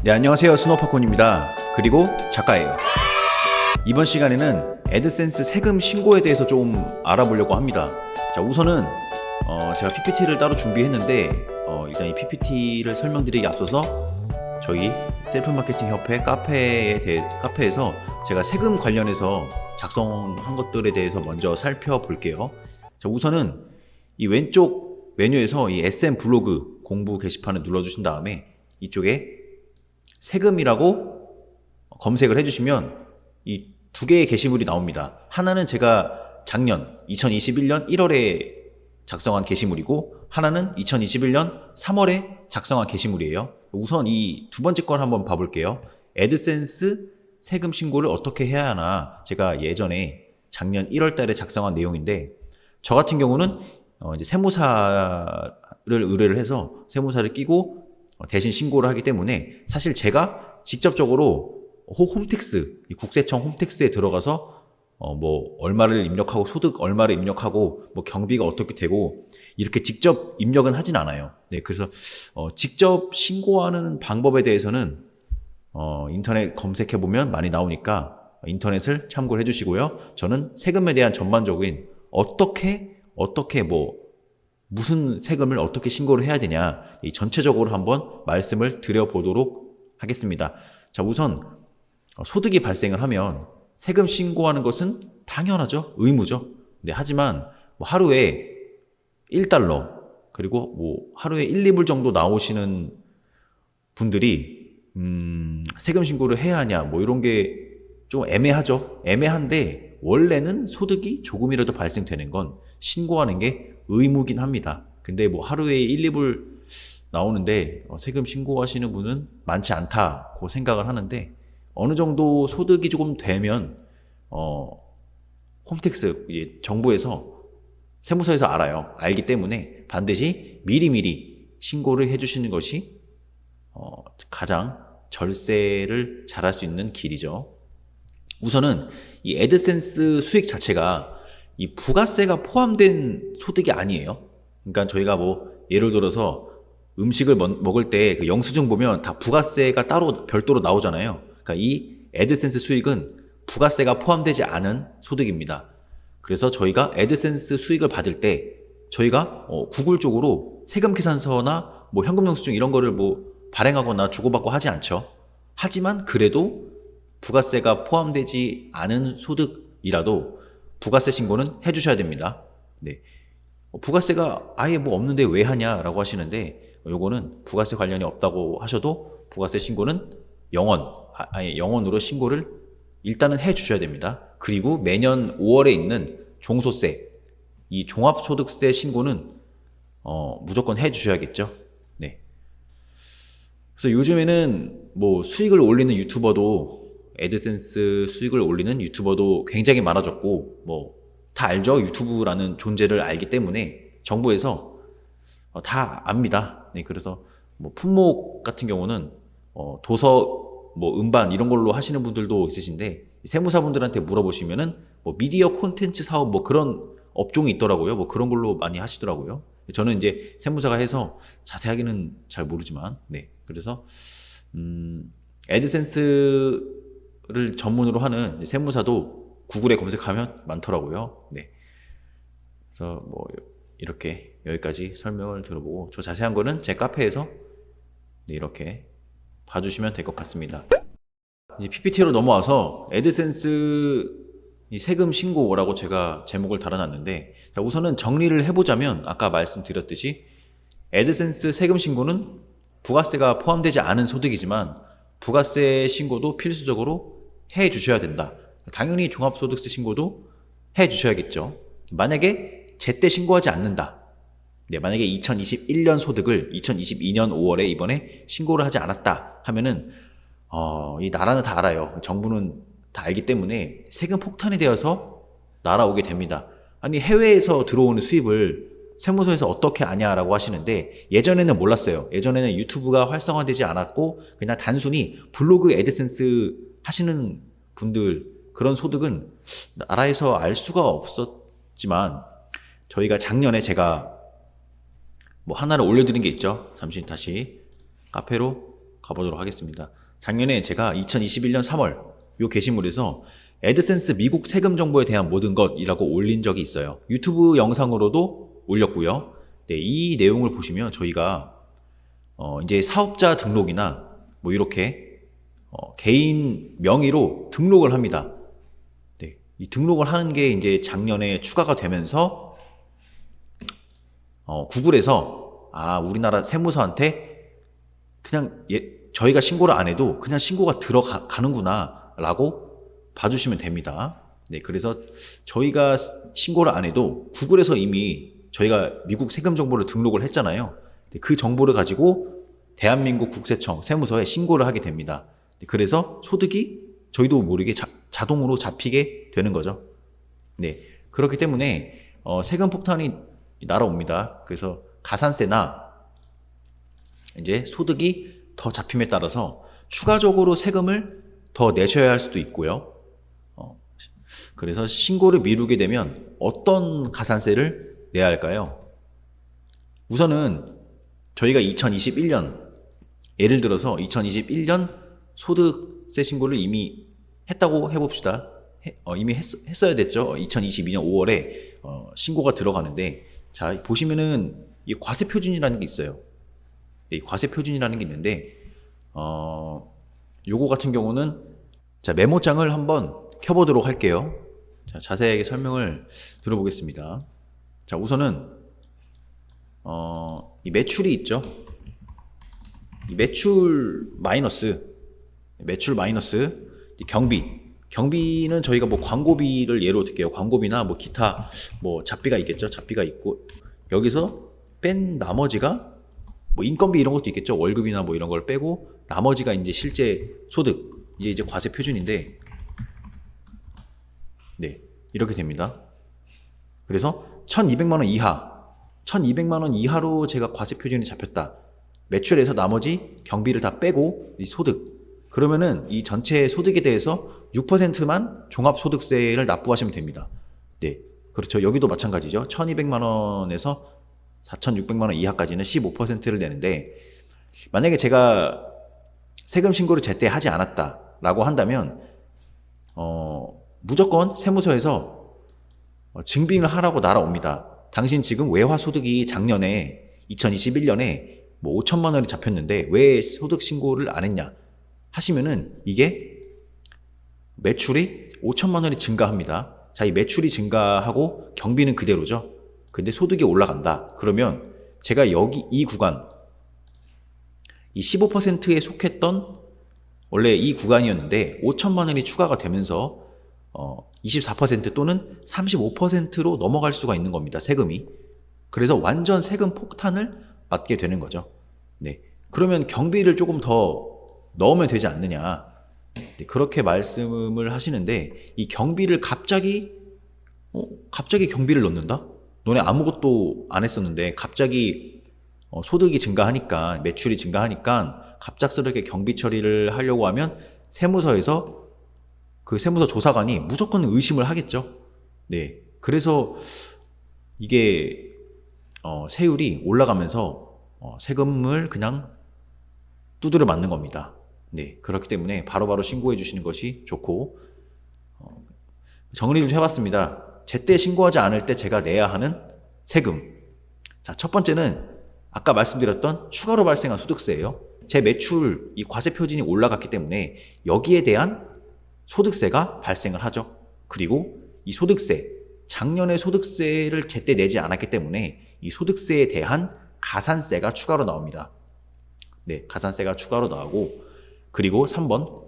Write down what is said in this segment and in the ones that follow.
네, 안녕하세요. 스노우팝콘입니다. 그리고 작가예요. 이번 시간에는 애드센스 세금 신고에 대해서 좀 알아보려고 합니다. 자, 우선은 제가 PPT를 따로 준비했는데 일단 이 PPT를 설명드리기 앞서서 저희 셀프마케팅 협회 카페에서 제가 세금 관련해서 작성한 것들에 대해서 먼저 살펴볼게요. 자, 우선은 이 왼쪽 메뉴에서 이 SM 블로그 공부 게시판을 눌러주신 다음에 이쪽에 세금이라고 검색을 해주시면 이 두 개의 게시물이 나옵니다. 하나는 제가 작년 2021년 1월에 작성한 게시물이고 하나는 2021년 3월에 작성한 게시물이에요. 우선 이 두 번째 걸 한번 봐볼게요. 애드센스 세금 신고를 어떻게 해야 하나, 제가 예전에 작년 1월 달에 작성한 내용인데, 저 같은 경우는 이제 세무사를 의뢰를 해서 세무사를 끼고 대신 신고를 하기 때문에 사실 제가 직접적으로 홈택스, 국세청 홈택스에 들어가서 뭐 얼마를 입력하고 소득 얼마를 입력하고 뭐 경비가 어떻게 되고 이렇게 직접 입력은 하진 않아요. 네, 그래서 직접 신고하는 방법에 대해서는 인터넷 검색해 보면 많이 나오니까 인터넷을 참고를 해주시고요. 저는 세금에 대한 전반적인 어떻게 뭐 무슨 세금을 어떻게 신고를 해야 되냐, 이 전체적으로 한번 말씀을 드려보도록 하겠습니다. 자, 우선 소득이 발생을 하면 세금 신고하는 것은 당연하죠. 의무죠. 네, 하지만 뭐 하루에 1달러 그리고 뭐 하루에 1, 2불 정도 나오시는 분들이 세금 신고를 해야 하냐 뭐 이런 게 좀 애매하죠. 애매한데 원래는 소득이 조금이라도 발생되는 건 신고하는 게 의무긴 합니다. 근데 뭐 하루에 1, 2불 나오는데 세금 신고하시는 분은 많지 않다고 생각을 하는데, 어느 정도 소득이 조금 되면 홈택스 정부에서 세무서에서 알기 때문에 반드시 미리미리 신고를 해주시는 것이 가장 절세를 잘할 수 있는 길이죠. 우선은 이 애드센스 수익 자체가 이 부가세가 포함된 소득이 아니에요. 그러니까 저희가 뭐 예를 들어서 음식을 먹을 때 그 영수증 보면 다 부가세가 따로 별도로 나오잖아요. 그러니까 이 애드센스 수익은 부가세가 포함되지 않은 소득입니다. 그래서 저희가 애드센스 수익을 받을 때 저희가 구글 쪽으로 세금 계산서나 뭐 현금 영수증 이런 거를 뭐 발행하거나 주고받고 하지 않죠. 하지만 그래도 부가세가 포함되지 않은 소득이라도 부가세 신고는 해주셔야 됩니다. 네. 부가세가 아예 뭐 없는데 왜 하냐라고 하시는데, 요거는 부가세 관련이 없다고 하셔도 부가세 신고는 아예 영원으로 신고를 일단은 해 주셔야 됩니다. 그리고 매년 5월에 있는 종소세, 이 종합소득세 신고는 무조건 해 주셔야겠죠. 네. 그래서 요즘에는 뭐 수익을 올리는 유튜버도, 애드센스 수익을 올리는 유튜버도 굉장히 많아졌고, 뭐 다 알죠. 유튜브라는 존재를 알기 때문에 정부에서 다 압니다. 네, 그래서 뭐 품목 같은 경우는 도서, 뭐 음반 이런 걸로 하시는 분들도 있으신데, 세무사분들한테 물어보시면은 뭐 미디어 콘텐츠 사업 뭐 그런 업종이 있더라고요. 뭐 그런 걸로 많이 하시더라고요. 저는 이제 세무사가 해서 자세하게는 잘 모르지만, 네, 그래서 애드센스를 전문으로 하는 세무사도 구글에 검색하면 많더라고요. 네. 그래서 뭐 이렇게 여기까지 설명을 들어보고, 저 자세한 거는 제 카페에서 이렇게 봐주시면 될 것 같습니다. 이제 PPT로 넘어와서 애드센스 이 세금 신고라고 제가 제목을 달아놨는데, 자, 우선은 정리를 해보자면 아까 말씀드렸듯이 애드센스 세금 신고는 부가세가 포함되지 않은 소득이지만 부가세 신고도 필수적으로 해 주셔야 된다. 당연히 종합소득세 신고도 해 주셔야겠죠. 만약에 제때 신고하지 않는다. 네, 만약에 2021년 소득을 2022년 5월에 이번에 신고를 하지 않았다 하면은 이 나라는 다 알아요. 정부는 다 알기 때문에 세금 폭탄이 되어서 날아오게 됩니다. 아니, 해외에서 들어오는 수입을 세무서에서 어떻게 아냐라고 하시는데, 예전에는 몰랐어요. 예전에는 유튜브가 활성화되지 않았고 그냥 단순히 블로그 애드센스 하시는 분들, 그런 소득은 나라에서 알 수가 없었지만, 저희가 작년에 제가 뭐 하나를 올려드린 게 있죠. 잠시 다시 카페로 가보도록 하겠습니다. 작년에 제가 2021년 3월 요 게시물에서 애드센스 미국 세금 정보에 대한 모든 것이라고 올린 적이 있어요. 유튜브 영상으로도 올렸고요. 네, 이 내용을 보시면 저희가 이제 사업자 등록이나 뭐 이렇게 개인 명의로 등록을 합니다. 네, 이 등록을 하는 게 이제 작년에 추가가 되면서 구글에서 우리나라 세무서한테 그냥 저희가 신고를 안 해도 그냥 신고가 들어가는구나 라고 봐주시면 됩니다. 네, 그래서 저희가 신고를 안 해도 구글에서 이미 저희가 미국 세금 정보를 등록을 했잖아요. 네, 그 정보를 가지고 대한민국 국세청 세무서에 신고를 하게 됩니다. 네, 그래서 소득이 저희도 모르게 자동으로 잡히게 되는 거죠. 네, 그렇기 때문에 세금 폭탄이 날아옵니다. 그래서 가산세나 이제 소득이 더 잡힘에 따라서 추가적으로 세금을 더 내셔야 할 수도 있고요. 그래서 신고를 미루게 되면 어떤 가산세를 내야 할까요? 우선은 저희가 2021년, 예를 들어서 2021년 소득세 신고를 이미 했다고 해봅시다. 이미 했어야 됐죠. 2022년 5월에 신고가 들어가는데, 자, 보시면은 이 과세 표준이라는 게 있어요. 이 과세 표준이라는 게 있는데, 요거 같은 경우는 자, 메모장을 한번 켜보도록 할게요. 자, 자세하게 설명을 들어보겠습니다. 자, 우선은 이 매출이 있죠. 이 매출 마이너스 이 경비는 저희가 뭐 광고비를 예로 들게요. 광고비나 뭐 기타 뭐 잡비가 있겠죠. 잡비가 있고, 여기서 뺀 나머지가 뭐 인건비 이런 것도 있겠죠. 월급이나 뭐 이런 걸 빼고 나머지가 이제 실제 소득, 이제 과세 표준인데, 네, 이렇게 됩니다. 그래서 1200만 원 이하로 제가 과세 표준이 잡혔다. 매출에서 나머지 경비를 다 빼고 이 소득, 그러면은 이 전체 소득에 대해서 6%만 종합소득세를 납부하시면 됩니다. 네, 그렇죠. 여기도 마찬가지죠. 1200만 원에서 4600만 원 이하까지는 15%를 내는데, 만약에 제가 세금 신고를 제때 하지 않았다라고 한다면 무조건 세무서에서 증빙을 하라고 날아옵니다. 당신 지금 외화 소득이 작년에 2021년에 뭐 5천만 원이 잡혔는데 왜 소득 신고를 안 했냐 하시면은, 이게 매출이 5천만 원이 증가합니다. 자, 이 매출이 증가하고 경비는 그대로죠. 근데 소득이 올라간다. 그러면 제가 여기 이 구간, 이 15%에 속했던 원래 이 구간이었는데 5천만 원이 추가가 되면서 24% 또는 35%로 넘어갈 수가 있는 겁니다. 세금이. 그래서 완전 세금 폭탄을 맞게 되는 거죠. 네. 그러면 경비를 조금 더 넣으면 되지 않느냐. 네, 그렇게 말씀을 하시는데, 이 경비를 갑자기 경비를 넣는다? 너네 아무것도 안 했었는데 갑자기 소득이 증가하니까, 매출이 증가하니까 갑작스럽게 경비 처리를 하려고 하면 세무서에서 그 세무서 조사관이 무조건 의심을 하겠죠. 네, 그래서 이게 세율이 올라가면서 세금을 그냥 두드려 맞는 겁니다. 네, 그렇기 때문에 바로바로 신고해 주시는 것이 좋고, 정리 좀 해봤습니다. 제때 신고하지 않을 때 제가 내야 하는 세금. 자, 첫 번째는 아까 말씀드렸던 추가로 발생한 소득세예요. 제 매출, 이 과세 표준이 올라갔기 때문에 여기에 대한 소득세가 발생을 하죠. 그리고 이 소득세, 작년에 소득세를 제때 내지 않았기 때문에 이 소득세에 대한 가산세가 추가로 나옵니다. 네, 가산세가 추가로 나오고, 그리고 3번,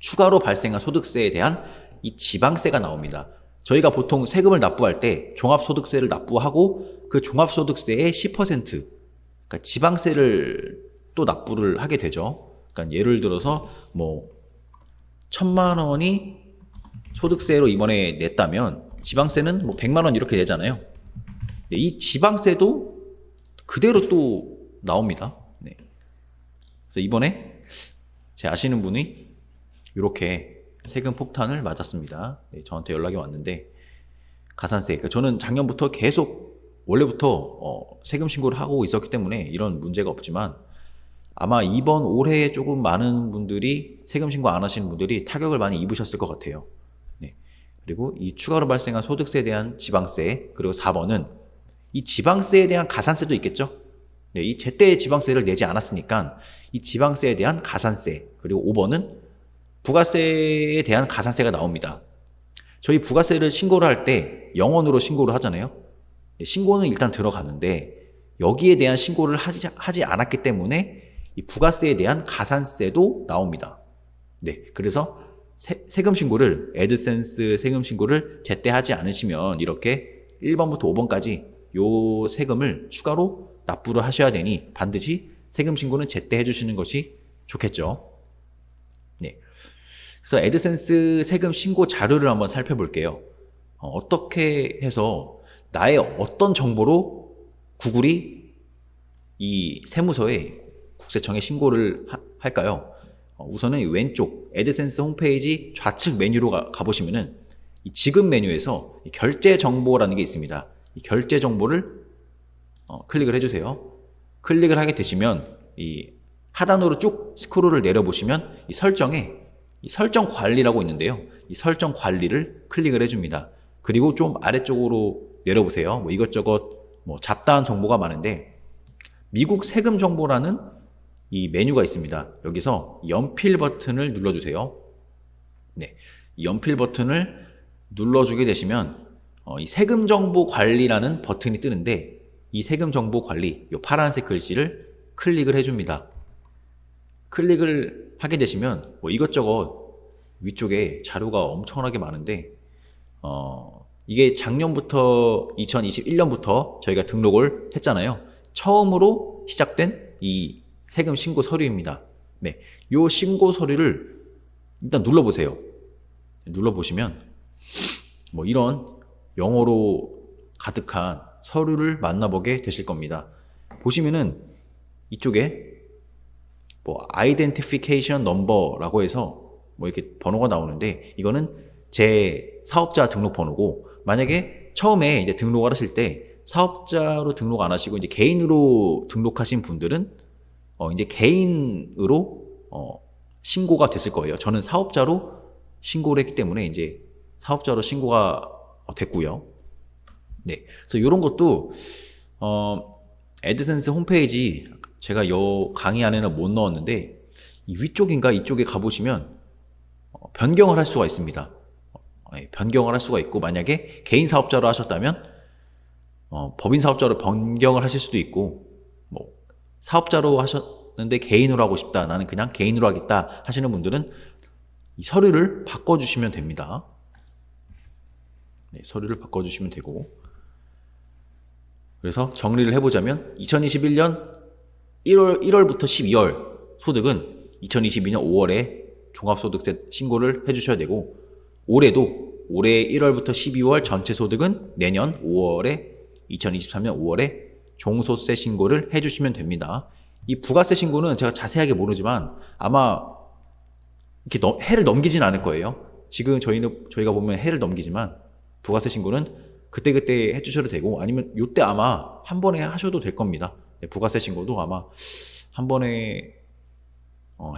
추가로 발생한 소득세에 대한 이 지방세가 나옵니다. 저희가 보통 세금을 납부할 때 종합소득세를 납부하고 그 종합소득세의 10%, 그러니까 지방세를 또 납부를 하게 되죠. 그러니까 예를 들어서 뭐 1000만 원이 소득세로 이번에 냈다면 지방세는 뭐 100만 원 이렇게 내잖아요. 네, 이 지방세도 그대로 또 나옵니다. 네. 그래서 이번에 제 아시는 분이 이렇게 세금 폭탄을 맞았습니다. 네, 저한테 연락이 왔는데, 가산세, 그러니까 저는 작년부터 계속 원래부터 세금 신고를 하고 있었기 때문에 이런 문제가 없지만, 아마 이번 올해에 조금 많은 분들이 세금 신고 안 하시는 분들이 타격을 많이 입으셨을 것 같아요. 네. 그리고 이 추가로 발생한 소득세에 대한 지방세, 그리고 4번은 이 지방세에 대한 가산세도 있겠죠. 네, 이 제때 지방세를 내지 않았으니까 이 지방세에 대한 가산세, 그리고 5번은 부가세에 대한 가산세가 나옵니다. 저희 부가세를 신고를 할 때 영원으로 신고를 하잖아요. 네, 신고는 일단 들어가는데 여기에 대한 신고를 하지 않았기 때문에 이 부가세에 대한 가산세도 나옵니다. 네, 그래서 세금 신고를, 애드센스 세금 신고를 제때 하지 않으시면 이렇게 1번부터 5번까지 요 세금을 추가로 납부를 하셔야 되니 반드시 세금 신고는 제때 해주시는 것이 좋겠죠. 네. 그래서 애드센스 세금 신고 자료를 한번 살펴볼게요. 어떻게 해서 나의 어떤 정보로 구글이 이 세무서에 국세청에 신고를 할까요? 우선은 왼쪽 애드센스 홈페이지 좌측 메뉴로 가보시면은 이 지급 메뉴에서 이 결제 정보라는 게 있습니다. 이 결제 정보를 클릭을 해주세요. 클릭을 하게 되시면 이 하단으로 쭉 스크롤을 내려보시면 이 설정에 이 설정 관리라고 있는데요. 이 설정 관리를 클릭을 해줍니다. 그리고 좀 아래쪽으로 내려보세요. 뭐 이것저것 뭐 잡다한 정보가 많은데 미국 세금 정보라는 이 메뉴가 있습니다. 여기서 연필 버튼을 눌러주세요. 네, 이 연필 버튼을 눌러주게 되시면 이 세금 정보 관리라는 버튼이 뜨는데 이 세금 정보 관리, 이 파란색 글씨를 클릭을 해줍니다. 클릭을 하게 되시면 뭐 이것저것 위쪽에 자료가 엄청나게 많은데 이게 작년부터 2021년부터 저희가 등록을 했잖아요. 처음으로 시작된 이 세금 신고 서류입니다. 네, 이 신고 서류를 일단 눌러보세요. 눌러보시면 뭐 이런 영어로 가득한 서류를 만나보게 되실 겁니다. 보시면은 이쪽에 뭐 identification number라고 해서 뭐 이렇게 번호가 나오는데 이거는 제 사업자 등록 번호고 만약에 처음에 이제 등록을 하실 때 사업자로 등록 안 하시고 이제 개인으로 등록하신 분들은 이제 개인으로 신고가 됐을 거예요. 저는 사업자로 신고를 했기 때문에 이제 사업자로 신고가 됐고요. 네, 그래서 이런 것도 애드센스 홈페이지 제가 요 강의 안에는 못 넣었는데 이 위쪽인가 이쪽에 가보시면 변경을 할 수가 있습니다. 변경을 할 수가 있고 만약에 개인 사업자로 하셨다면 법인 사업자로 변경을 하실 수도 있고 뭐 사업자로 하셨는데 개인으로 하고 싶다 나는 그냥 개인으로 하겠다 하시는 분들은 이 서류를 바꿔주시면 됩니다. 네, 서류를 바꿔주시면 되고 그래서 정리를 해보자면 2021년 1월부터 12월 소득은 2022년 5월에 종합소득세 신고를 해주셔야 되고 올해도 올해 1월부터 12월 전체 소득은 내년 5월에 2023년 5월에 종소세 신고를 해주시면 됩니다. 이 부가세 신고는 제가 자세하게 모르지만 아마 이렇게 해를 넘기진 않을 거예요. 지금 저희가 보면 해를 넘기지만 부가세 신고는 그때그때 해주셔도 되고 아니면 요때 아마 한 번에 하셔도 될 겁니다. 네, 부가세 신고도 아마 한 번에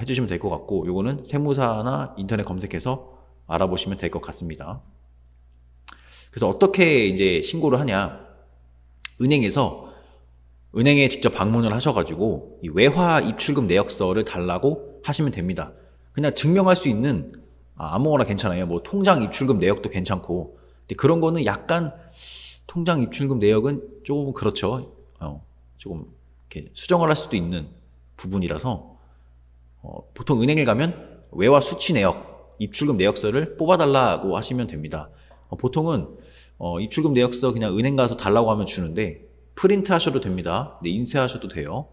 해주시면 될 것 같고 요거는 세무사나 인터넷 검색해서 알아보시면 될 것 같습니다. 그래서 어떻게 이제 신고를 하냐? 은행에 직접 방문을 하셔가지고 이 외화 입출금 내역서를 달라고 하시면 됩니다. 그냥 증명할 수 있는 아무거나 괜찮아요. 뭐 통장 입출금 내역도 괜찮고. 근데 그런 거는 약간 통장 입출금 내역은 조금 그렇죠. 조금 이렇게 수정을 할 수도 있는 부분이라서 보통 은행에 가면 외화 수취 내역, 입출금 내역서를 뽑아달라고 하시면 됩니다. 보통은 입출금 내역서 그냥 은행 가서 달라고 하면 주는데 프린트 하셔도 됩니다. 네, 인쇄하셔도 돼요.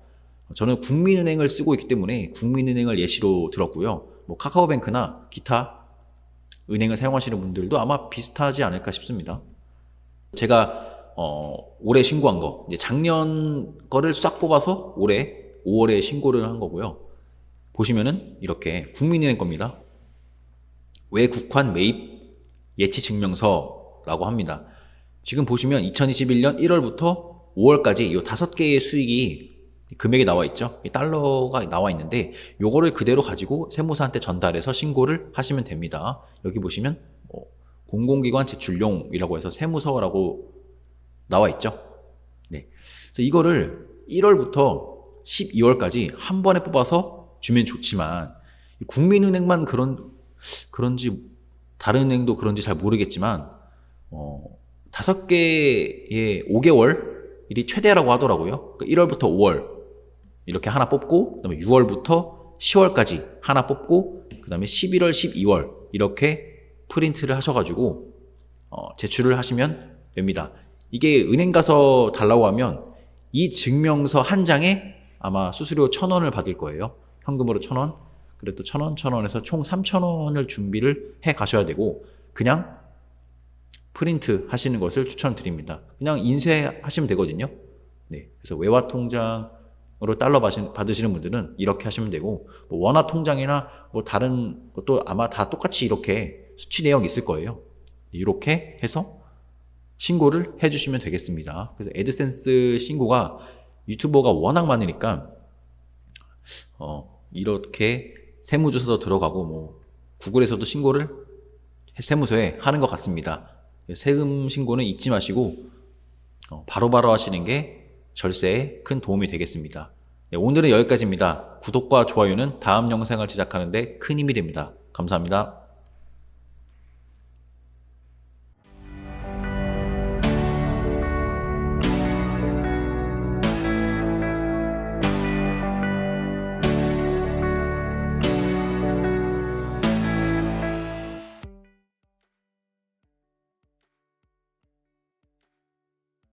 저는 국민은행을 쓰고 있기 때문에 국민은행을 예시로 들었고요. 뭐 카카오뱅크나 기타 은행을 사용하시는 분들도 아마 비슷하지 않을까 싶습니다. 제가 올해 신고한 거 이제 작년 거를 싹 뽑아서 올해 5월에 신고를 한 거고요. 보시면은 이렇게 국민은행 겁니다. 외국환 매입 예치 증명서라고 합니다. 지금 보시면 2021년 1월부터 5월까지 이 5개의 수익이 금액이 나와 있죠. 이 달러가 나와 있는데 요거를 그대로 가지고 세무사한테 전달해서 신고를 하시면 됩니다. 여기 보시면 공공기관 제출용이라고 해서 세무서라고 나와 있죠. 네. 그래서 이거를 1월부터 12월까지 한 번에 뽑아서 주면 좋지만 국민은행만 그런지 다른 은행도 그런지 잘 모르겠지만 5개의 5개월이 최대라고 하더라고요. 그러니까 1월부터 5월 이렇게 하나 뽑고 그다음에 6월부터 10월까지 하나 뽑고 그다음에 11월, 12월 이렇게 프린트를 하셔가지고 제출을 하시면 됩니다. 이게 은행 가서 달라고 하면 이 증명서 한 장에 아마 수수료 1,000원을 받을 거예요. 현금으로 1,000원. 그래도 1,000원, 1,000원에서 총 3,000원을 준비를 해 가셔야 되고 그냥 프린트 하시는 것을 추천드립니다. 그냥 인쇄하시면 되거든요. 네. 그래서 외화 통장으로 달러 받으시는 분들은 이렇게 하시면 되고 뭐 원화 통장이나 뭐 다른 것도 아마 다 똑같이 이렇게 수치 내역 있을 거예요. 이렇게 해서 신고를 해주시면 되겠습니다. 그래서 애드센스 신고가 유튜버가 워낙 많으니까 이렇게 세무조사도 들어가고 뭐 구글에서도 신고를 세무서에 하는 것 같습니다. 세금 신고는 잊지 마시고 바로바로 하시는 게 절세에 큰 도움이 되겠습니다. 네, 오늘은 여기까지입니다. 구독과 좋아요는 다음 영상을 제작하는 데 큰 힘이 됩니다. 감사합니다.